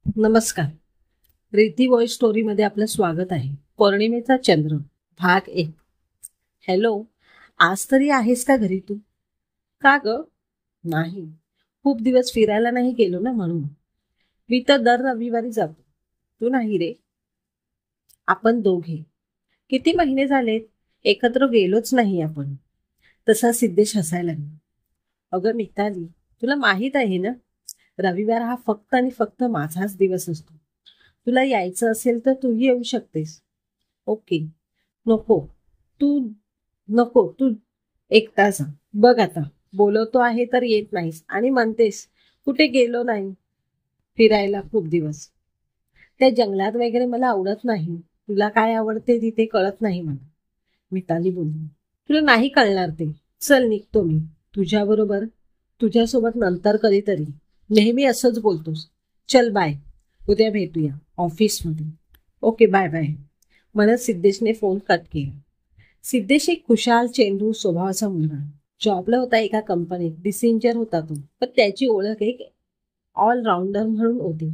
नमस्कार. रीती वॉइस स्टोरीमध्ये आपलं स्वागत आहे. पौर्णिमेचा चंद्र भाग 1. हॅलो, आज तरी आहेस का घरी तू? का ग? नाही, खूप दिवस फिरायला नाही गेलो ना म्हणून. मी तर दर रविवारी जातो. तू नाही रे. आपण दोघे किती महिने झालेत एकत्र गेलोच नाही आपण. तसा सिद्धेश हसायला लागला. अगं मिताली, तुला माहित आहे ना, रविवार हा फक्त आणि फक्त माझाच दिवस असतो. तुला यायचं असेल तर तूही येऊ शकतेस. ओके. नको तू नको तू एकटा जा. बघ आता, बोलवतो आहे तर येत नाहीस आणि म्हणतेस कुठे गेलो नाही फिरायला खूप दिवस. त्या जंगलात वगैरे मला आवडत नाही. तुला काय आवडते तिथे कळत नाही मला. मिताली बोलली. तुला नाही कळणार ते. चल निघतो मी तुझ्याबरोबर. तुझ्यासोबत नंतर कधीतरी. नेहमी असंच बोलतोस. चल बाय. उद्या भेटूया ऑफिसमध्ये. ओके बाय बाय म्हणत सिद्धेशने फोन कट केला. सिद्धेश एक खुशाल चेंडू स्वभावाचा मुलगा. जॉबला होता एका कंपनीत. डिसेंजर होता तो. पण त्याची ओळख एक ऑलराऊंडर म्हणून होती.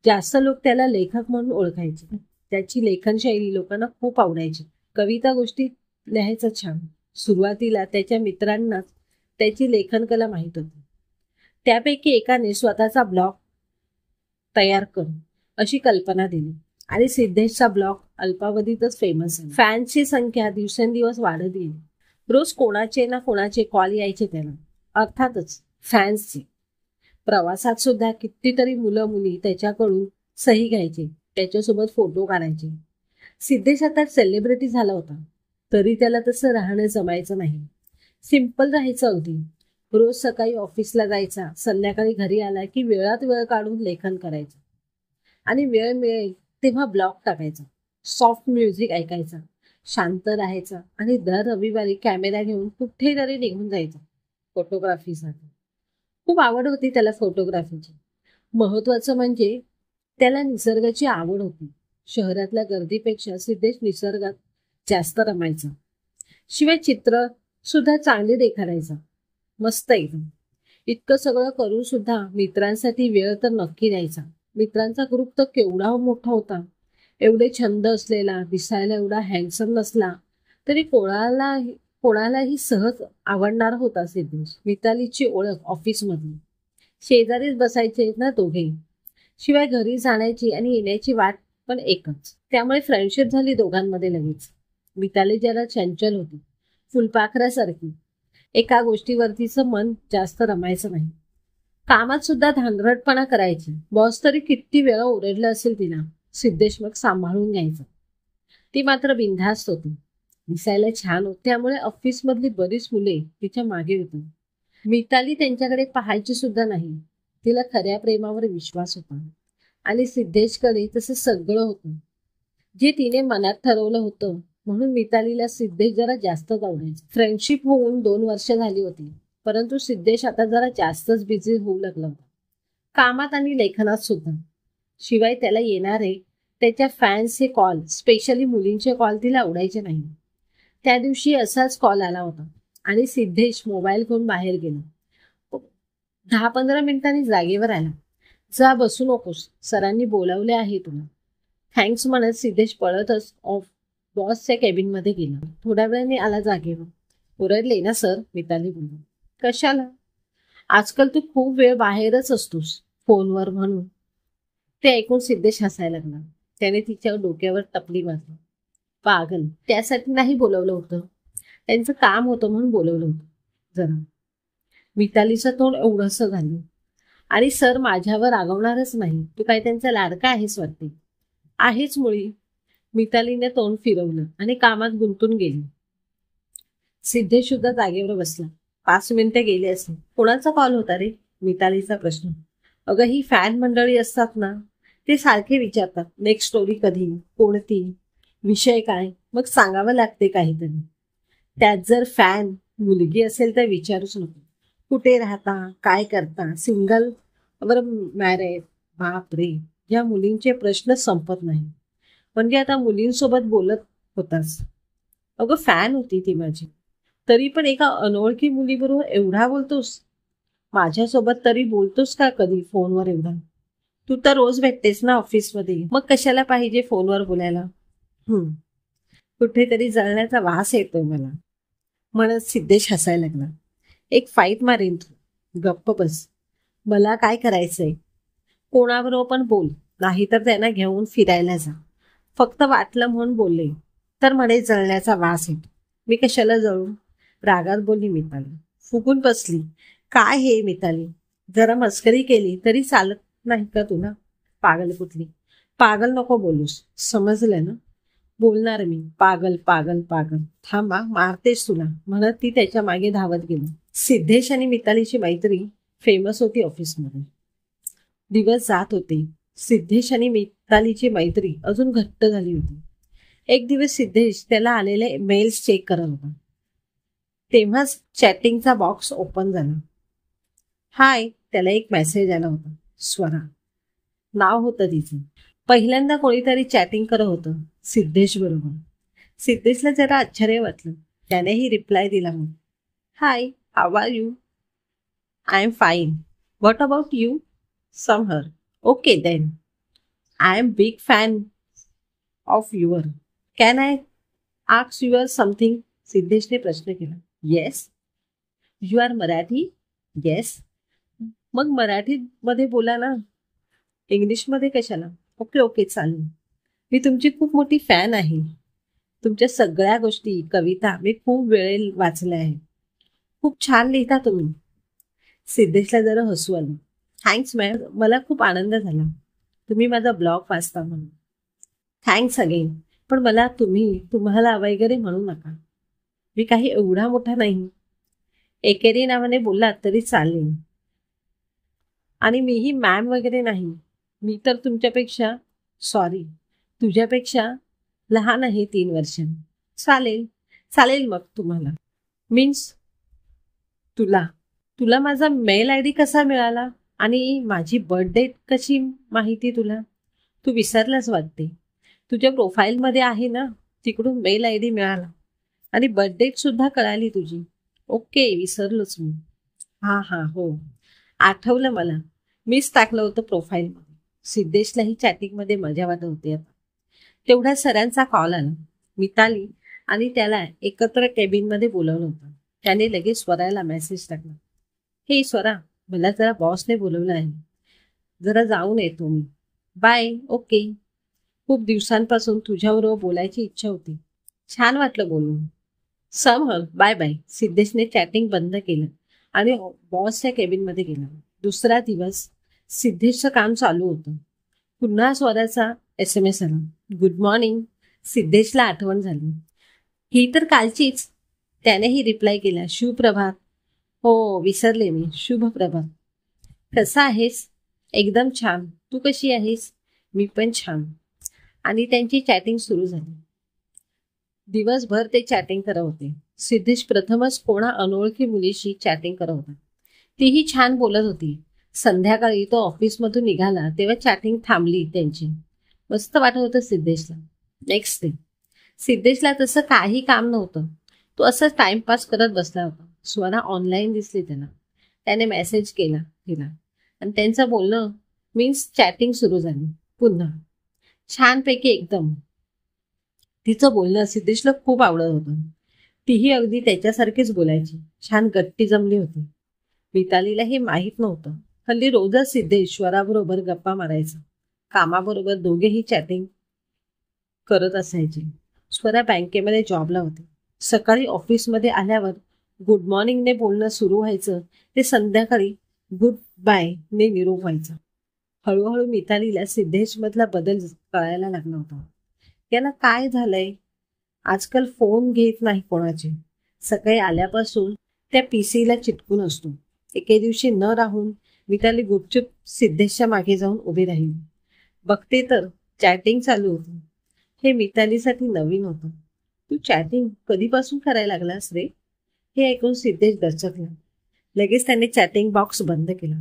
जास्त लोक त्याला लेखक म्हणून ओळखायचे. त्याची लेखनशैली लोकांना खूप आवडायची. कविता गोष्टी लिहायचा छान. सुरुवातीला त्याच्या मित्रांनाच त्याची लेखनकला माहीत होती. त्यापैकी एकाने स्वतःचा ब्लॉग तयार करू अशी कल्पना दिली आणि सिद्धेशचा ब्लॉग अल्पावधीतच फेमस झाला. फॅन्सची संख्या दिवसेंदिवस वाढत गेली. रोज कोणाचे ना कोणाचे कॉल यायचे त्याला. अर्थातच फॅन्सचे. प्रवासात सुद्धा कितीतरी मुलं मुली त्याच्याकडून सही घ्यायचे, त्याच्यासोबत फोटो काढायचे. सिद्धेश आता सेलिब्रिटी झाला होता, तरी त्याला तसं राहणं जमायचं नाही. सिंपल राहायचं अगदी. रोज सकाळी ऑफिसला जायचा, संध्याकाळी घरी आला की वेळात वेळ काढून लेखन करायचं आणि वेळ मिळेल तेव्हा ब्लॉग टाकायचा. सॉफ्ट म्युझिक ऐकायचा, शांत राहायचा आणि दर रविवारी कॅमेरा घेऊन कुठेतरी निघून जायचा फोटोग्राफीसाठी. खूप आवड होती त्याला फोटोग्राफीची. महत्वाचं म्हणजे त्याला निसर्गाची आवड होती. शहरातल्या गर्दीपेक्षा सिद्धेश निसर्गात जास्त रमायचा. शिवाय चित्र सुद्धा चांगले रेखाटायचा. मस्त एकदम. इतकं सगळं करून सुद्धा मित्रांसाठी वेळ तर नक्की द्यायचा. मित्रांचा ग्रुप तर केवढा मोठा होता. एवढे छंद असलेला, दिसायला एवढा हँडसम नसला तरी कोणालाही सहज आवडणार होता सिद्धेश. मितालीची ओळख ऑफिसमधली. शेजारीच बसायचे ना दोघे. शिवाय घरी जाण्याची आणि येण्याची वाट पण एकच. त्यामुळे फ्रेंडशिप झाली दोघांमध्ये लगेच. मिताली जरा चंचल होती, फुलपाखरासारखी. एका गोष्टीवरतीचं मन जास्त रमायचं नाही. कामात सुद्धा धांदरटपणा करायची. बॉस तरी किती वेळा ओरडलं असेल तिला, सिद्धेश मग सांभाळून घ्यायचा. ती मात्र बिनधास्त होती. दिसायला छान होती, त्यामुळे ऑफिसमधली बरीच मुले तिच्या मागे होती. मिताली त्यांच्याकडे पाहायची सुद्धा नाही. तिला खऱ्या प्रेमावर विश्वास होता आणि सिद्धेशकडे तसं सगळं होतं जे तिने मनात ठरवलं होतं. म्हणून मितालीला सिद्धेश जरा जास्तच आवडायचा. फ्रेंडशिप होऊन 2 वर्ष झाली होती, परंतु सिद्धेश आता जरा जास्तच बिझी होऊ लागला होता, कामात आणि लेखनात सुद्धा. शिवाय त्याला येणारे त्याच्या फॅन्सचे कॉल, स्पेशली मुलींचे कॉल तिला आवडायचे नाही. त्या दिवशी असाच कॉल आला होता आणि सिद्धेश मोबाईल घेऊन बाहेर गेला. 10-15 मिनिटांनी जागेवर आला. जा, बसू नकोस, सरांनी बोलावले आहे तुला. थँक्स म्हणत सिद्धेश पळतच बॉसच्या केबिनमध्ये गेला. थोड्या वेळाने आला जागेवर. ओरडले ना सर? मिताली बोलली. कशाला? आजकाल तू खूप वेळ बाहेरच असतोस फोनवर म्हणून. ते ऐकून सिद्धेश हसायला लागला. त्याने तिच्या डोक्यावर टपली मारली. पागल, त्यासाठी नाही बोलवलं होतं. त्यांचं काम होतं म्हणून बोलवलं होतं जरा. मितालीचं तोंड एवढंसं झालं. आणि सर माझ्यावर रागवणारच नाही. तू काय त्यांचा लाडका आहेस वाटते. आहेच मुळी. मितालीने तोंड फिरवलं आणि कामात गुंतून गेली. सिद्धेश सुद्धा जागेवर बसला. 5 मिनिटं गेली असतील. कोणाचा कॉल होता रे? मितालीचा प्रश्न. अगं, ही फॅन मंडळी असतात ना, ते सारखे विचारतात नेक्स्ट स्टोरी कधी, कोणती, विषय काय. मग सांगावं लागते काहीतरी. त्यात जर फॅन मुलगी असेल तर विचारूच नको. कुठे राहता, काय करता, सिंगल वर मॅरेड. बाप रे, या मुलींचे प्रश्न संपत नाही. म्हणजे आता मुलींसोबत बोलत होतास? अगं, फॅन होती ती माझी. तरी पण एका अनोळखी मुलीबरोबर एवढा बोलतोस? माझ्यासोबत तरी बोलतोस का कधी फोनवर एवढा? तू तर रोज भेटतेस ना ऑफिसमध्ये, मग कशाला पाहिजे फोनवर बोलायला? कुठेतरी जळण्याचा वास येतोय मला, म्हणत सिद्धेश हसायला लागला. एक फाईट मारेन तू, गप्प बस. मला काय करायचंय? कोणाबरोबर पण बोल, नाहीतर त्यांना घेऊन फिरायला जा. फक्त वाटलं म्हणून बोलले तर म्हणे जळण्याचा वास येतो. मी कशाला जळू? रागात बोलली मिताली. फुगून बसली. काय हे मिताली, जरा मस्करी केली तरी चालत नाही का तुला? पागल कुठली. पागल नको बोलूस, समजलं ना? बोलणार मी. पागल पागल पागल. थांबा, मारतेस तुला, म्हणत ती त्याच्या मागे धावत गेली. सिद्धेश आणि मितालीची मैत्री फेमस होती ऑफिसमध्ये. दिवस जात होते. सिद्धेश आणि मितालीची मैत्री अजून घट्ट झाली होती. एक दिवस सिद्धेश त्याला आलेले मेल्स चेक करत होता. तेव्हाच चॅटिंगचा बॉक्स ओपन झाला. हाय, त्याला एक मेसेज आला होता. स्वरा नाव होतं तिचं. पहिल्यांदा कोणीतरी चॅटिंग करत होतं सिद्धेश बरोबर. सिद्धेशला जरा आश्चर्य वाटलं. त्यानेही रिप्लाय दिला मग. Hi, how are you? I am fine. What about you? Same here. Okay then. I am big fan of your. Can I ask your something? सिद्धेशने प्रश्न केला. Yes. You are Marathi? Yes. मग मराठीमध्ये बोला ना, इंग्लिशमध्ये कशाला? ओके ओके चालेल. मी तुमची खूप मोठी फॅन आहे. तुमच्या सगळ्या गोष्टी, कविता मी खूप वेळ वाचल्या आहे. खूप छान लिहिता तुम्ही. सिद्धेशला जरा हसू आलं. थँक्स मॅम, मला खूप आनंद झाला तुम्ही माझा ब्लॉग वाचता म्हणून. Thanks again. पण मला तुम्हाला वगैरे म्हणू नका. मी काही एवढा मोठा नाही. एकेरी नावाने बोललात तरी चालेल. आणि मीही मॅम वगैरे नाही. मी तर तुझ्यापेक्षा लहान आहे 3 वर्षांनी. चालेल चालेल मग तुम्हाला. मीन्स तुला माझा मेल आय डी कसा मिळाला? आणि माझी बर्थ डेट कशी माहिती तुला? तू विसरलाच वाटते. तुझ्या प्रोफाईलमध्ये आहे ना, तिकडून मेल आय डी मिळाला आणि बर्थ डेट सुद्धा कळाली तुझी. ओके, विसरलोच मी. हां हो, आठवलं मला. मीच टाकलं होतं प्रोफाईलमध्ये. सिद्धेशलाही चॅटिंगमध्ये मजा वाटत होती आता. तेवढ्या सरांचा कॉल आला. मिताली आणि त्याला एकत्र केबिनमध्ये बोलवलं होतं. त्याने लगेच स्वराला मेसेज टाकला. हे स्वरा, मला जरा बॉसने बोलवलं आहे, जरा जाऊन येतो मी. बाय. ओके. खूप दिवसांपासून तुझ्याबरोबर बोलायची इच्छा होती. छान वाटलं बोलून. समहर. Bye bye. सिद्धेशने चॅटिंग बंद केलं आणि बॉसच्या केबिनमध्ये गेला. दुसरा दिवस सिद्धेशचं काम चालू होतं. पुन्हा स्वराचा SMS आला. Good morning. सिद्धेशला आठवण झाली. ही तर कालचीच. त्यानेही रिप्लाय केला. शुभप्रभात. हो, विसरले मी. शुभ प्रभात. कसा आहेस? एकदम छान. तू कशी आहेस? मी पण छान. आणि त्यांची चॅटिंग सुरू झाली. दिवसभर ते चॅटिंग करत होते. सिद्धेश प्रथमच कोणा अनोळखी मुलीशी चॅटिंग करत होता. तीही छान बोलत होती. संध्याकाळी तो ऑफिसमधून निघाला तेव्हा चॅटिंग थांबली त्यांची. मस्त वाटत होतं सिद्धेशला. नेक्स्ट डे सिद्धेशला तसं काही काम नव्हतं. तो असंच टाइमपास करत बसला होता. स्वरा ऑनलाईन दिसली त्याला. त्याने मेसेज केला तिला आणि त्यांचं बोलणं मीन्स चॅटिंग सुरू झाली पुन्हा. छानपैकी एकदम. तिचं बोलणं सिद्धेशला खूप आवडत होतं. तीही अगदी त्याच्यासारखीच बोलायची. छान गट्टी जमली होती. मितालीला हे माहीत नव्हतं. हल्ली रोजच सिद्धेश स्वराबरोबर गप्पा मारायचा. कामाबरोबर दोघेही चॅटिंग करत असायचे. स्वरा बँकेमध्ये जॉबला होते. सकाळी ऑफिसमध्ये आल्यावर गुड मॉर्निंगने बोलणं सुरू व्हायचं, ते संध्याकाळी गुड बाय ने निरोप व्हायचा. हळूहळू मितालीला सिद्धेशमधला बदल कळायला लागला होता. याला काय झालंय? आजकाल फोन घेत नाही कोणाचे. सकाळी आल्यापासून त्या पीसीला चिटकून असतो. एके दिवशी न राहून मिताली गुपचूप सिद्धेशच्या मागे जाऊन उभी राहिली. बघते तर चॅटिंग चालू होती. हे मितालीसाठी नवीन होतं. तू चॅटिंग कधीपासून करायला लागलास रे? हे ऐकून सिद्धेश दचकला. लगेच त्याने चॅटिंग बॉक्स बंद केला.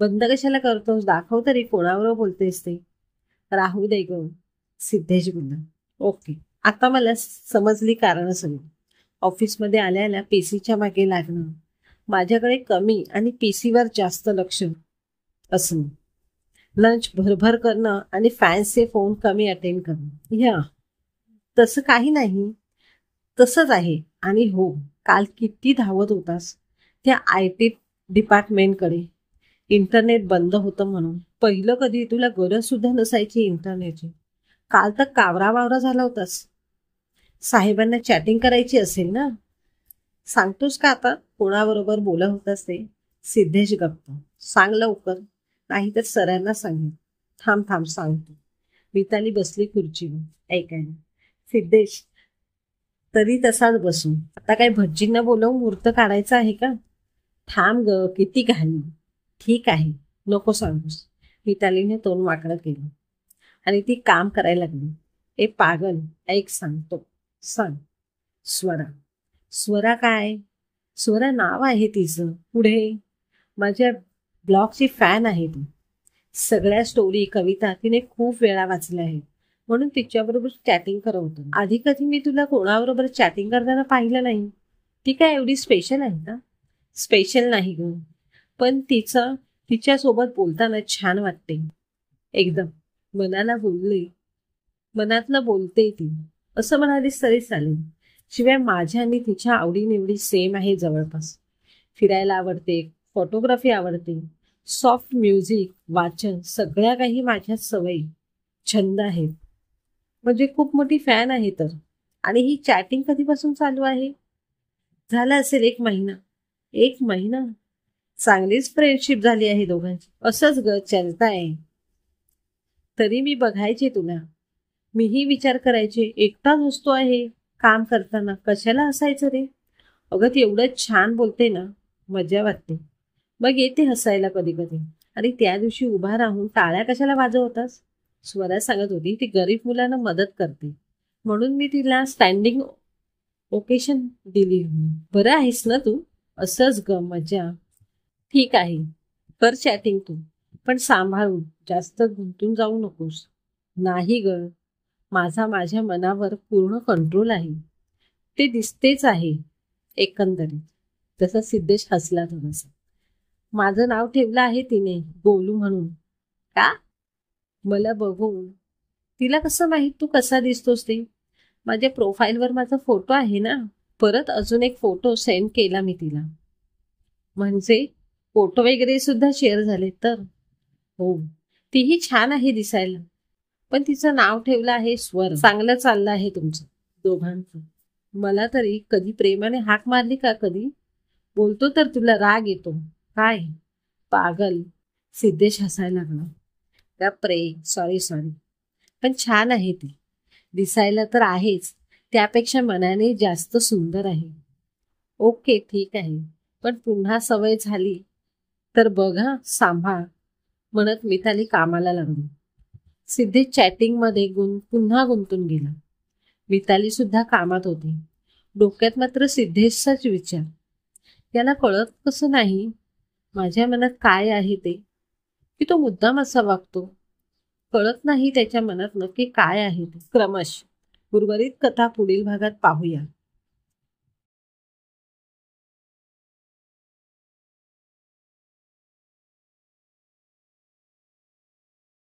बंद कशाला करतोस? दाखव तरी कोणाबरोबर बोलतेस ते. राहू दे ग, सिद्धेश बोलला. ओके, आता मला समजली कारण सगळी. ऑफिसमध्ये आल्याला पीसीच्या मागे लागणं, माझ्याकडे कमी आणि पीसीवर जास्त लक्ष असणं. लंच भरभर करणं आणि फॅन्सचे फोन कमी अटेंड करणं. या तसं काही नाही, तसंच आहे. आणि हो, काल किती धावत होतास त्या IT डिपार्टमेंटकडे. इंटरनेट बंद होतं म्हणून. पहिलं कधी तुला गरज सुद्धा नसायची इंटरनेटची. काल तर कावरा झाला होतास. साहेबांना चॅटिंग करायची असेल ना? सांगतोस का आता कोणाबरोबर बोलत होतास ते? सिद्धेश गप्प. सांग लवकर, नाही तर सरांना सांगेन. थांब थांब सांगतो. मिताली बसली खुर्चीवर ऐकायला. सिद्धेश तरी तसाच बसून. आता काय भटजींना बोलवून मुहूर्त काढायचा आहे का? थांब ग, किती घाली. ठीक आहे, नको सांगूस. मितालीने तोंड वाकडं केलं आणि ती काम करायला लागली. ए पागल, ऐक सांगतो. सांग. स्वरा. स्वरा काय? स्वरा नाव आहे तिचं. पुढे माझ्या ब्लॉगची फॅन आहे ती. सगळ्या स्टोरी कविता तिने खूप वेळा वाचल्या आहेत, म्हणून तिच्याबरोबर चॅटिंग करत होतो. आधी कधी मी तुला कोणाबरोबर चॅटिंग करताना पाहिलं नाही. ती काय एवढी स्पेशल आहे का? स्पेशल नाही ग, पण तिच्यासोबत बोलताना छान वाटते. एकदम मनातलं बोलते ती, असं म्हणालीस तरी चालेल. शिवाय माझ्या आणि तिच्या आवडीनिवडी सेम आहे जवळपास. फिरायला आवडते, फोटोग्राफी आवडते, सॉफ्ट म्युझिक, वाचन, सगळ्या काही माझ्या सवयी, छंद आहेत. म्हणजे खूप मोठी फॅन आहे तर. आणि ही चॅटिंग कधीपासून चालू आहे? झाला असेल 1 महिना. 1 महिना? चांगलीच फ्रेंडशिप झाली आहे दोघांची. असंच ग चलताय. तरी मी बघायचे तुला. मीही विचार करायचे, एकटाच असतो आहे काम करताना, कशाला असायचं रे? अगं ती एवढं छान बोलते ना, मजा वाटते. मग येते हसायला कधी कधी. आणि त्या दिवशी उभा राहून टाळ्या कशाला वाजवतास? स्वरा सांगत होती ती गरीब मुलांना मदत करते, म्हणून मी तिला स्टँडिंग ओकेशन दिली. बरं आहेस ना तू? असंच ग, मजा. ठीक आहे, कर चॅटिंग तू, पण सांभाळून, जास्त गुंतून जाऊ नकोस. नाही ग, माझ्या मनावर पूर्ण कंट्रोल आहे. ते दिसतेच आहे एकंदरीत. तसा सिद्धेश हसला थोडासा. माझं नाव ठेवलं आहे तिने गोलू म्हणून. का? मला बघून. तिला कसं माहित तू कसा दिसतोस ते? माझ्या प्रोफाईलवर माझा फोटो आहे ना. परत अजून एक फोटो सेंड केला मी तिला. म्हणजे फोटो वगैरे सुद्धा शेअर झाले तर? हो, तीही छान आहे दिसायला, पण तिचं नाव ठेवलं आहे स्वर. चांगलं चाललं आहे तुमचं दोघांचं. मला तरी कधी प्रेमाने हाक मारली का? कधी बोलतो तर तुला राग येतो काय? पागल. सिद्धेश हसायला लागला. सॉरी, पण छान आहे ती. दिसायला तर आहेच, त्यापेक्षा मनाने जास्त सुंदर आहे. ओके ठीक आहे, पण पुन्हा सवय झाली तर बघा, सांभाळ, म्हणत मिताली कामाला लागली. सिद्धेश चॅटिंगमध्ये पुन्हा गुंतून गेला. मिताली सुद्धा कामात होती. डोक्यात मात्र सिद्धेशचाच विचार. याला कळत कसं नाही माझ्या मनात काय आहे ते, की तो मुद्दाम असा वागतो. कळत नाही त्याच्या मनात नक्की काय आहे ते. क्रमश उर्वरित कथा पुढील भागात पाहूया.